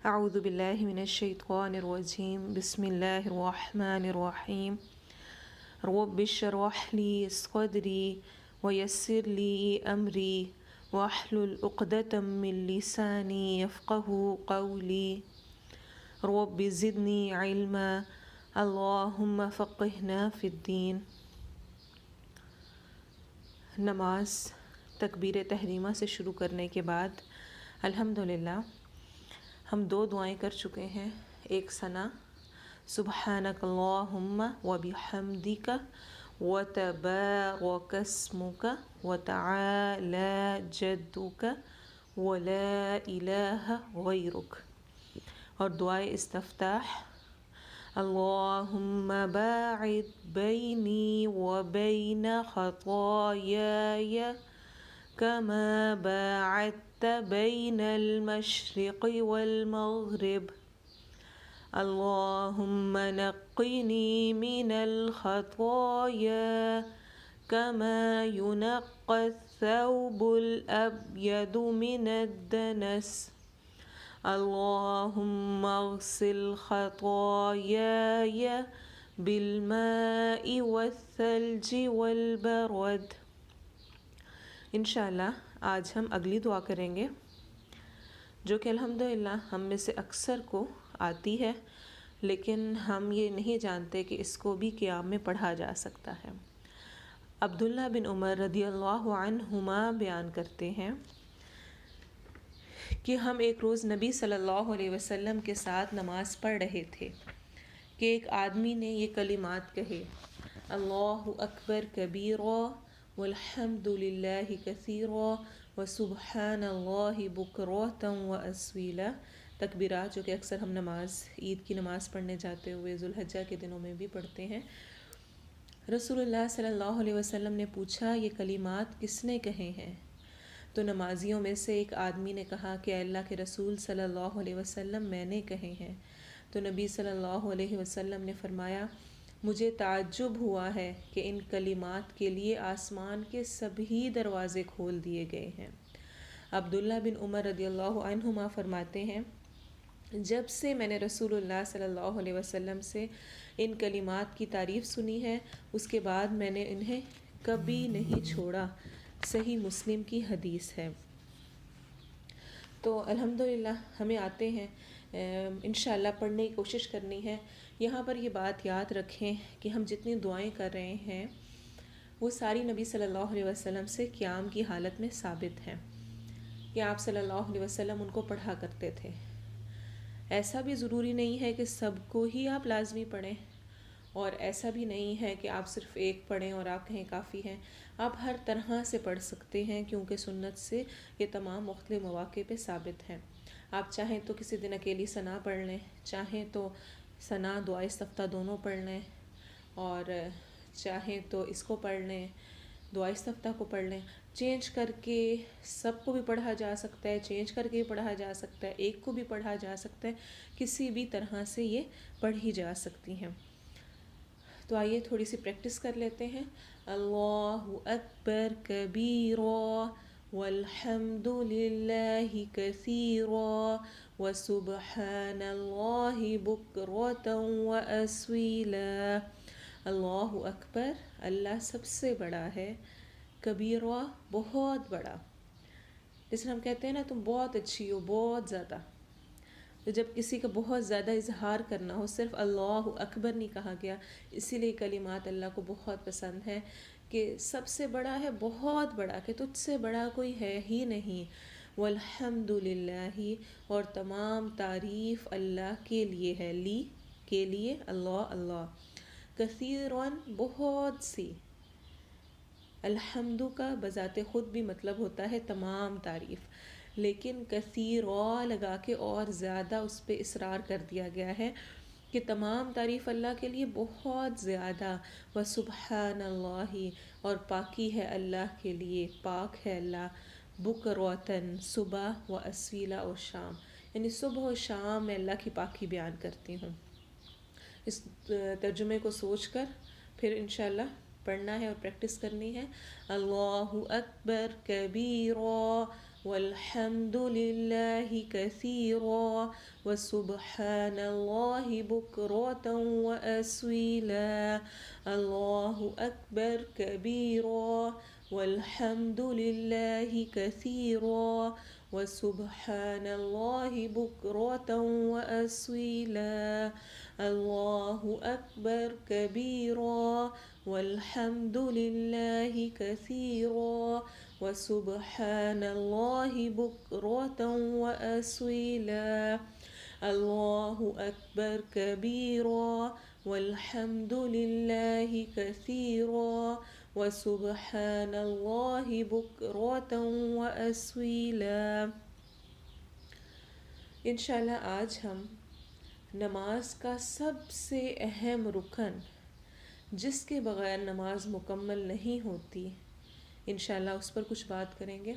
اعوذ باللہ من الشیطان الرجیم بسم اللہ الرحمن الرحیم رب اشرح لی صدری ویسر لی امری واحلل عقدۃ من لسانی یفقہوا قولی رب زدنی علما اللہم فقہنا فی الدین۔ نماز تکبیر تحریمہ سے شروع کرنے کے بعد الحمدللہ ہم 2 دعائیں کر چکے ہیں۔ ایک ثنا سبحانک اللہم وبحمدک وتبارک اسمک وتعالی جدک ولا الہ غیرک، اور دعائے استفتاح اللہم باعد بینی وبین خطایای کما باعدت بین المشرق والمغرب اللہم نقنی من الخطایا کما ینقی الثوب الابیض من الدنس اللہم اغسل خطایای بالماء والثلج والبرد۔ انشاءاللہ آج ہم اگلی دعا کریں گے جو کہ الحمدللہ ہم میں سے اکثر کو آتی ہے، لیکن ہم یہ نہیں جانتے کہ اس کو بھی قیام میں پڑھا جا سکتا ہے۔ عبداللہ بن عمر رضی اللہ عنہما بیان کرتے ہیں کہ ہم ایک روز نبی صلی اللہ علیہ وسلم کے ساتھ نماز پڑھ رہے تھے کہ ایک آدمی نے یہ کلمات کہے، اللہ اکبر کبیرا والحمد للہ کثیرا وسبحان اللہ بکرۃ واصیلا، تکبیرات جو کہ اکثر ہم نماز عید کی نماز پڑھنے جاتے ہوئے ذوالحجہ کے دنوں میں بھی پڑھتے ہیں۔ رسول اللہ صلی اللہ علیہ وسلم نے پوچھا یہ کلمات کس نے کہے ہیں؟ تو نمازیوں میں سے ایک آدمی نے کہا کہ اللہ کے رسول صلی اللہ علیہ وسلم میں نے کہے ہیں۔ تو نبی صلی اللہ علیہ وسلم نے فرمایا مجھے تعجب ہوا ہے کہ ان کلمات کے لیے آسمان کے سبھی دروازے کھول دیے گئے ہیں۔ عبداللہ بن عمر رضی اللہ عنہما فرماتے ہیں جب سے میں نے رسول اللہ صلی اللہ علیہ وسلم سے ان کلمات کی تعریف سنی ہے اس کے بعد میں نے انہیں کبھی نہیں چھوڑا۔ صحیح مسلم کی حدیث ہے۔ تو الحمدللہ ہمیں آتے ہیں، انشاءاللہ پڑھنے کی کوشش کرنی ہے۔ یہاں پر یہ بات یاد رکھیں کہ ہم جتنی دعائیں کر رہے ہیں وہ ساری نبی صلی اللہ علیہ وسلم سے قیام کی حالت میں ثابت ہیں کہ آپ صلی اللہ علیہ وسلم ان کو پڑھا کرتے تھے۔ ایسا بھی ضروری نہیں ہے کہ سب کو ہی آپ لازمی پڑھیں، اور ایسا بھی نہیں ہے کہ آپ صرف ایک پڑھیں اور آپ کہیں کافی ہیں۔ آپ ہر طرح سے پڑھ سکتے ہیں کیونکہ سنت سے یہ تمام مختلف مواقع پہ ثابت ہیں۔ آپ چاہیں تو کسی دن اکیلی ثنا پڑھ لیں، چاہیں تو ثنا دعا استفتاح دونوں پڑھ لیں، اور چاہیں تو اس کو پڑھ لیں، دعا استفتاح کو پڑھ لیں۔ چینج کر کے سب کو بھی پڑھا جا سکتا ہے، چینج کر کے بھی پڑھا جا سکتا ہے، ایک کو بھی پڑھا جا سکتا ہے، کسی بھی طرح سے یہ پڑھی جا سکتی ہیں۔ تو آئیے تھوڑی سی پریکٹس کر لیتے ہیں۔ اللہ اکبر کبیرا والحمد للہ کثیرا وسبحان اللہ بکرۃ واصیلا۔ اللہ اکبر، اللہ سب سے بڑا ہے، کبیرا بہت بڑا، جیسے ہم کہتے ہیں نا تم بہت اچھی ہو، بہت زیادہ۔ تو جب کسی کا بہت زیادہ اظہار کرنا ہو، صرف اللہ اکبر نہیں کہا گیا، اسی لیے کلمات اللہ کو بہت پسند ہے کہ سب سے بڑا ہے، بہت بڑا، کہ تجھ سے بڑا کوئی ہے ہی نہیں۔ والحمد للہ، اور تمام تعریف اللہ کے لیے ہے، لی کے لیے، اللہ اللہ، کثیرن بہت سی۔ الحمد کا بذات خود بھی مطلب ہوتا ہے تمام تعریف، لیکن کثیرا لگا کے اور زیادہ اس پہ اصرار کر دیا گیا ہے کہ تمام تعریف اللہ کے لیے بہت زیادہ۔ وسبحان اللہ، اور پاکی ہے اللہ کے لیے، پاک ہے اللہ۔ بکرۃً، صبح، و اصیلا، اور شام، یعنی صبح و شام میں اللہ کی پاکی بیان کرتی ہوں۔ اس ترجمے کو سوچ کر پھر انشاءاللہ پڑھنا ہے اور پریکٹس کرنی ہے۔ اللہ اکبر کبیرا والحمد لله كثيرا وسبحان الله بكرة وأصيلا الله أكبر كبيرا والحمد لله كثيرا وسبحان الله بكرة وأصيلا الله أكبر كبيرا والحمد لله كثيرا وسبحان الله بكرة وأصيلا الله أكبر كبيرا والحمد لله كثيرا وسبحان الله بكرة وأصيلا۔ انشاءاللہ آج ہم نماز کا سب سے اہم رکن جس کے بغیر نماز مکمل نہیں ہوتی، انشاءاللہ اس پر کچھ بات کریں گے۔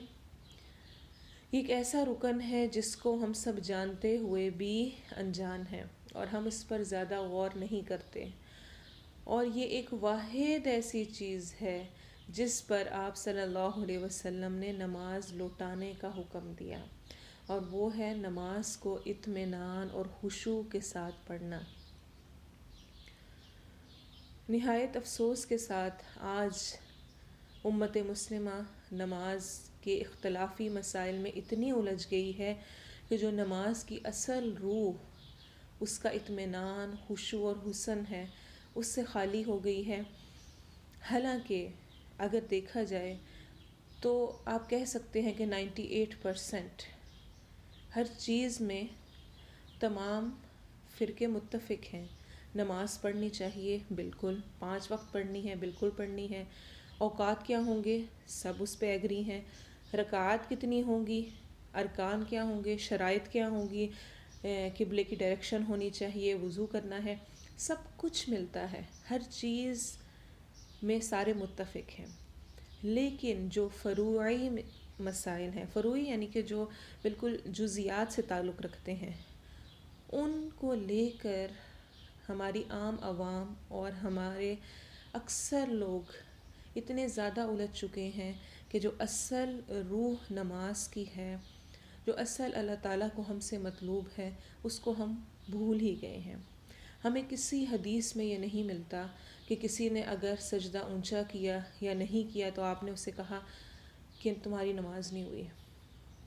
یہ ایک ایسا رکن ہے جس کو ہم سب جانتے ہوئے بھی انجان ہیں اور ہم اس پر زیادہ غور نہیں کرتے، اور یہ ایک واحد ایسی چیز ہے جس پر آپ صلی اللہ علیہ وسلم نے نماز لوٹانے کا حکم دیا، اور وہ ہے نماز کو اطمینان اور خشوع کے ساتھ پڑھنا۔ نہایت افسوس کے ساتھ آج امت مسلمہ نماز کے اختلافی مسائل میں اتنی الجھ گئی ہے کہ جو نماز کی اصل روح، اس کا اطمینان، خشوع اور حسن ہے، اس سے خالی ہو گئی ہے۔ حالانکہ اگر دیکھا جائے تو آپ کہہ سکتے ہیں کہ 98% ہر چیز میں تمام فرقے متفق ہیں۔ نماز پڑھنی چاہیے، بالکل 5 وقت پڑھنی ہے، بالکل پڑھنی ہے۔ اوقات کیا ہوں گے، سب اس پہ ایگری ہیں۔ رکعات کتنی ہوں گی، ارکان کیا ہوں گے، شرائط کیا ہوں گی، قبلے کی ڈائریکشن ہونی چاہیے، وضو کرنا ہے، سب کچھ ملتا ہے، ہر چیز میں سارے متفق ہیں۔ لیکن جو فروعی مسائل ہیں، فروعی یعنی کہ جو بالکل جزیات سے تعلق رکھتے ہیں، ان کو لے کر ہماری عام عوام اور ہمارے اکثر لوگ اتنے زیادہ الجھ چکے ہیں کہ جو اصل روح نماز کی ہے، جو اصل اللہ تعالیٰ کو ہم سے مطلوب ہے، اس کو ہم بھول ہی گئے ہیں۔ ہمیں کسی حدیث میں یہ نہیں ملتا کہ کسی نے اگر سجدہ اونچا کیا یا نہیں کیا تو آپ نے اسے کہا کہ تمہاری نماز نہیں ہوئی۔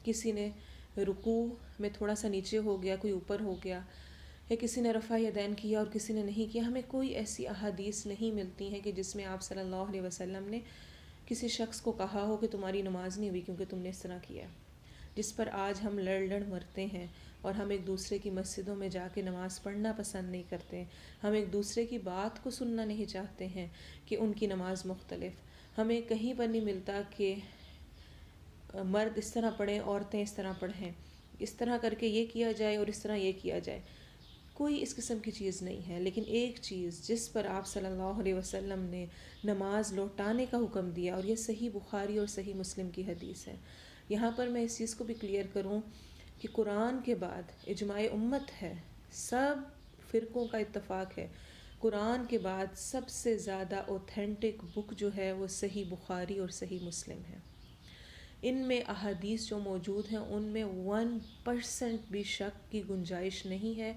کسی نے رکوع میں تھوڑا سا نیچے ہو گیا، کوئی اوپر ہو گیا، یا کسی نے رفع یدین کیا اور کسی نے نہیں کیا، ہمیں کوئی ایسی احادیث نہیں ملتی ہیں کہ جس میں آپ صلی اللہ علیہ وسلم نے کسی شخص کو کہا ہو کہ تمہاری نماز نہیں ہوئی کیونکہ تم نے اس طرح کیا، جس پر آج ہم لڑ مرتے ہیں، اور ہم ایک دوسرے کی مسجدوں میں جا کے نماز پڑھنا پسند نہیں کرتے، ہم ایک دوسرے کی بات کو سننا نہیں چاہتے ہیں کہ ان کی نماز مختلف۔ ہمیں کہیں پر نہیں ملتا کہ مرد اس طرح پڑھیں، عورتیں اس طرح پڑھیں، اس طرح کر کے یہ کیا جائے اور اس طرح یہ کیا جائے، کوئی اس قسم کی چیز نہیں ہے۔ لیکن ایک چیز جس پر آپ صلی اللہ علیہ وسلم نے نماز لوٹانے کا حکم دیا، اور یہ صحیح بخاری اور صحیح مسلم کی حدیث ہے۔ یہاں پر میں اس چیز کو بھی کلیئر کروں کہ قرآن کے بعد اجماع امت ہے، سب فرقوں کا اتفاق ہے، قرآن کے بعد سب سے زیادہ اوتھینٹک بک جو ہے وہ صحیح بخاری اور صحیح مسلم ہے۔ ان میں احادیث جو موجود ہیں ان میں 1% بھی شک کی گنجائش نہیں ہے،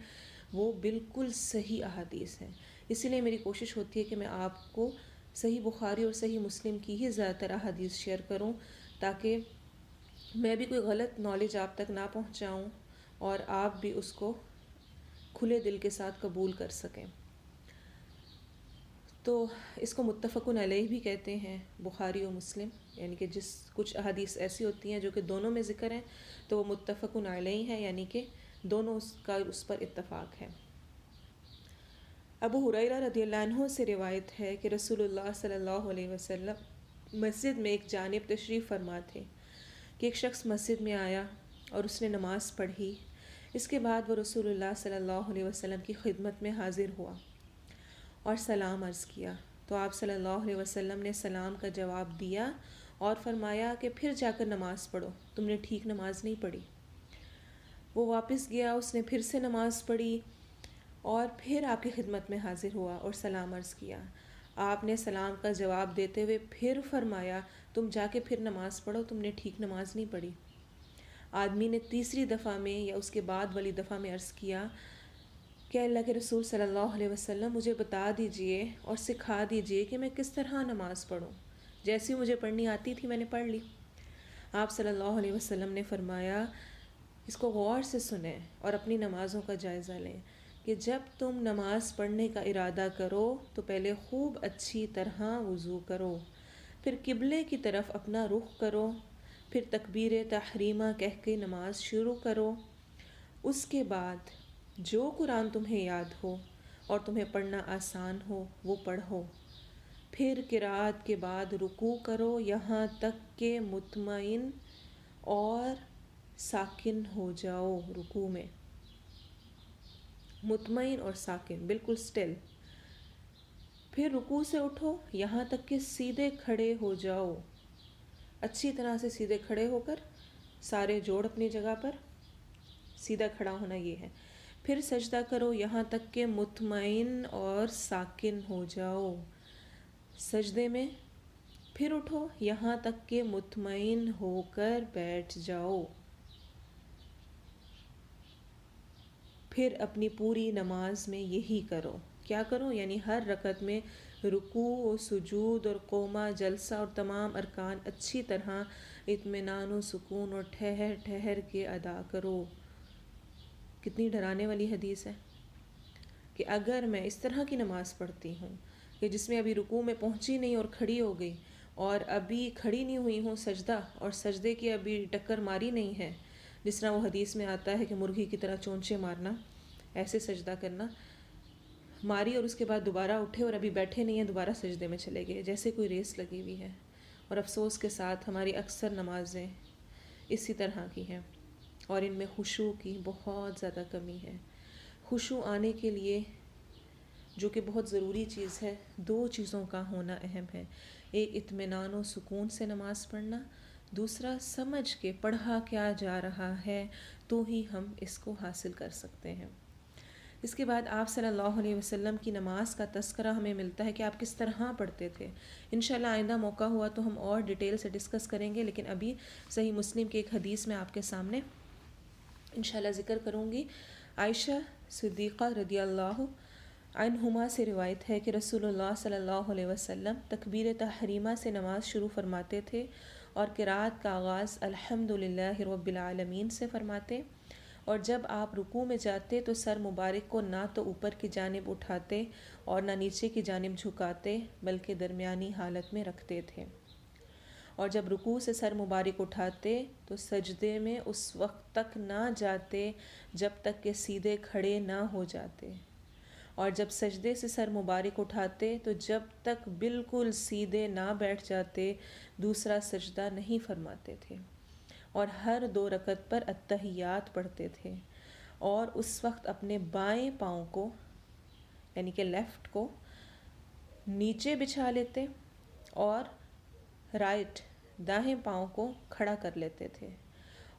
وہ بالکل صحیح احادیث ہیں۔ اسی لیے میری کوشش ہوتی ہے کہ میں آپ کو صحیح بخاری اور صحیح مسلم کی ہی زیادہ تر احادیث شیئر کروں، تاکہ میں بھی کوئی غلط نالج آپ تک نہ پہنچاؤں اور آپ بھی اس کو کھلے دل کے ساتھ قبول کر سکیں۔ تو اس کو متفقن علیہ بھی کہتے ہیں، بخاری و مسلم، یعنی کہ جس کچھ احادیث ایسی ہوتی ہیں جو کہ دونوں میں ذکر ہیں تو وہ متفقن علیہ ہیں، یعنی کہ دونوں اس پر اتفاق ہے۔ ابو ہریرہ رضی اللہ عنہ سے روایت ہے کہ رسول اللہ صلی اللہ علیہ وسلم مسجد میں ایک جانب تشریف فرما تھے کہ ایک شخص مسجد میں آیا اور اس نے نماز پڑھی۔ اس کے بعد وہ رسول اللہ صلی اللہ علیہ وسلم کی خدمت میں حاضر ہوا اور سلام عرض کیا، تو آپ صلی اللہ علیہ وسلم نے سلام کا جواب دیا اور فرمایا کہ پھر جا کر نماز پڑھو، تم نے ٹھیک نماز نہیں پڑھی۔ وہ واپس گیا، اس نے پھر سے نماز پڑھی اور پھر آپ کی خدمت میں حاضر ہوا اور سلام عرض کیا۔ آپ نے سلام کا جواب دیتے ہوئے پھر فرمایا تم جا کے پھر نماز پڑھو، تم نے ٹھیک نماز نہیں پڑھی۔ آدمی نے تیسری دفعہ میں یا اس کے بعد والی دفعہ میں عرض کیا کہ اللہ کے رسول صلی اللہ علیہ وسلم مجھے بتا دیجئے اور سکھا دیجئے کہ میں کس طرح نماز پڑھوں، جیسی مجھے پڑھنی آتی تھی میں نے پڑھ لی۔ آپ صلی اللہ علیہ وسلم نے فرمایا اس کو غور سے سنیں اور اپنی نمازوں کا جائزہ لیں کہ جب تم نماز پڑھنے کا ارادہ کرو تو پہلے خوب اچھی طرح وضو کرو، پھر قبلے کی طرف اپنا رخ کرو، پھر تکبیر تحریمہ کہہ کے نماز شروع کرو، اس کے بعد جو قرآن تمہیں یاد ہو اور تمہیں پڑھنا آسان ہو وہ پڑھو، پھر قرات کے بعد رکوع کرو یہاں تک کہ مطمئن اور ساکن ہو جاؤ۔ رکوع میں مطمئن اور ساکن، بالکل سٹل۔ پھر رکوع سے اٹھو یہاں تک کہ سیدھے کھڑے ہو جاؤ، اچھی طرح سے سیدھے کھڑے ہو کر سارے جوڑ اپنی جگہ پر، سیدھا کھڑا ہونا یہ ہے۔ پھر سجدہ کرو یہاں تک کہ مطمئن اور ساکن ہو جاؤ سجدے میں، پھر اٹھو یہاں تک کہ مطمئن ہو کر بیٹھ جاؤ، پھر اپنی پوری نماز میں یہی کرو۔ کیا کرو؟ یعنی ہر رکعت میں رکوع و سجود اور قومہ جلسہ اور تمام ارکان اچھی طرح اطمینان و سکون اور ٹھہر ٹھہر کے ادا کرو۔ کتنی ڈرانے والی حدیث ہے کہ اگر میں اس طرح کی نماز پڑھتی ہوں کہ جس میں ابھی رکوع میں پہنچی نہیں اور کھڑی ہو گئی، اور ابھی کھڑی نہیں ہوئی ہوں سجدہ، اور سجدے کی ابھی ٹکر ماری نہیں ہے، جس طرح وہ حدیث میں آتا ہے کہ مرغی کی طرح چونچے مارنا، ایسے سجدہ کرنا، ماری اور اس کے بعد دوبارہ اٹھے اور ابھی بیٹھے نہیں ہیں دوبارہ سجدے میں چلے گئے، جیسے کوئی ریس لگی ہوئی ہے۔ اور افسوس کے ساتھ ہماری اکثر نمازیں اسی طرح کی ہیں، اور ان میں خشوع کی بہت زیادہ کمی ہے۔ خشوع آنے کے لیے جو کہ بہت ضروری چیز ہے، دو چیزوں کا ہونا اہم ہے، ایک اطمینان و سکون سے نماز پڑھنا، دوسرا سمجھ کے پڑھا کیا جا رہا ہے تو ہی ہم اس کو حاصل کر سکتے ہیں۔ اس کے بعد آپ صلی اللہ علیہ وسلم کی نماز کا تذکرہ ہمیں ملتا ہے کہ آپ کس طرح پڑھتے تھے۔ انشاءاللہ آئندہ موقع ہوا تو ہم اور ڈیٹیل سے ڈسکس کریں گے، لیکن ابھی صحیح مسلم کی ایک حدیث میں آپ کے سامنے انشاءاللہ ذکر کروں گی۔ عائشہ صدیقہ رضی اللہ عنہما سے روایت ہے کہ رسول اللہ صلی اللہ علیہ وسلم تکبیر تحریمہ سے نماز شروع فرماتے تھے اور قرات کا آغاز الحمدللہ رب العالمین سے فرماتے، اور جب آپ رکوع میں جاتے تو سر مبارک کو نہ تو اوپر کی جانب اٹھاتے اور نہ نیچے کی جانب جھکاتے بلکہ درمیانی حالت میں رکھتے تھے، اور جب رکوع سے سر مبارک اٹھاتے تو سجدے میں اس وقت تک نہ جاتے جب تک کہ سیدھے کھڑے نہ ہو جاتے، اور جب سجدے سے سر مبارک اٹھاتے تو جب تک بالکل سیدھے نہ بیٹھ جاتے دوسرا سجدہ نہیں فرماتے تھے، اور ہر 2 رکعت پر التحیات پڑھتے تھے، اور اس وقت اپنے بائیں پاؤں کو یعنی کہ لیفٹ کو نیچے بچھا لیتے اور رائٹ دائیں پاؤں کو کھڑا کر لیتے تھے،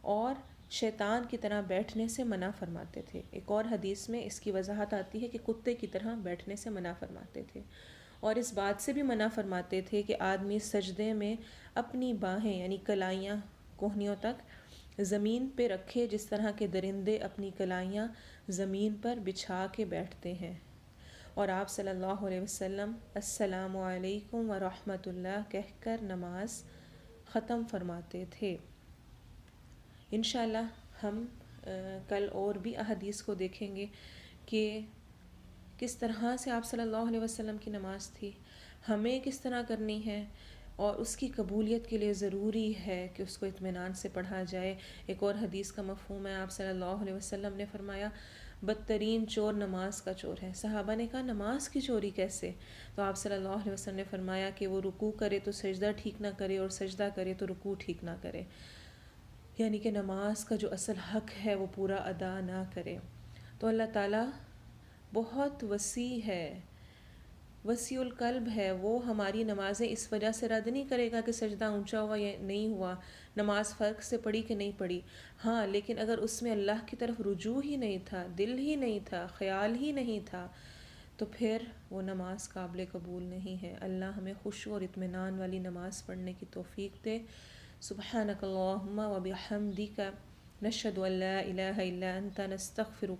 اور شیطان کی طرح بیٹھنے سے منع فرماتے تھے۔ ایک اور حدیث میں اس کی وضاحت آتی ہے کہ کتے کی طرح بیٹھنے سے منع فرماتے تھے، اور اس بات سے بھی منع فرماتے تھے کہ آدمی سجدے میں اپنی باہیں یعنی کلائیاں کوہنیوں تک زمین پہ رکھے، جس طرح کے درندے اپنی کلائیاں زمین پر بچھا کے بیٹھتے ہیں، اور آپ صلی اللہ علیہ وسلم السلام علیکم ورحمۃ اللہ کہہ کر نماز ختم فرماتے تھے۔ انشاءاللہ ہم کل اور بھی احادیث کو دیکھیں گے کہ کس طرح سے آپ صلی اللہ علیہ وسلم کی نماز تھی، ہمیں کس طرح کرنی ہے، اور اس کی قبولیت کے لیے ضروری ہے کہ اس کو اطمینان سے پڑھا جائے۔ ایک اور حدیث کا مفہوم ہے، آپ صلی اللہ علیہ وسلم نے فرمایا بدترین چور نماز کا چور ہے۔ صحابہ نے کہا نماز کی چوری کیسے؟ تو آپ صلی اللہ علیہ وسلم نے فرمایا کہ وہ رکوع کرے تو سجدہ ٹھیک نہ کرے، اور سجدہ کرے تو رکوع ٹھیک نہ کرے، یعنی کہ نماز کا جو اصل حق ہے وہ پورا ادا نہ کرے۔ تو اللہ تعالیٰ بہت وسیع ہے، وسیع القلب ہے، وہ ہماری نمازیں اس وجہ سے رد نہیں کرے گا کہ سجدہ اونچا ہوا یا نہیں ہوا، نماز فرق سے پڑھی کہ نہیں پڑھی۔ ہاں، لیکن اگر اس میں اللہ کی طرف رجوع ہی نہیں تھا، دل ہی نہیں تھا، خیال ہی نہیں تھا، تو پھر وہ نماز قابل قبول نہیں ہے۔ اللہ ہمیں خشوع اور اطمینان والی نماز پڑھنے کی توفیق دے۔ سبحانک اللہم و بحمدک نشهد أن لا إله إلا أنت نستغفرك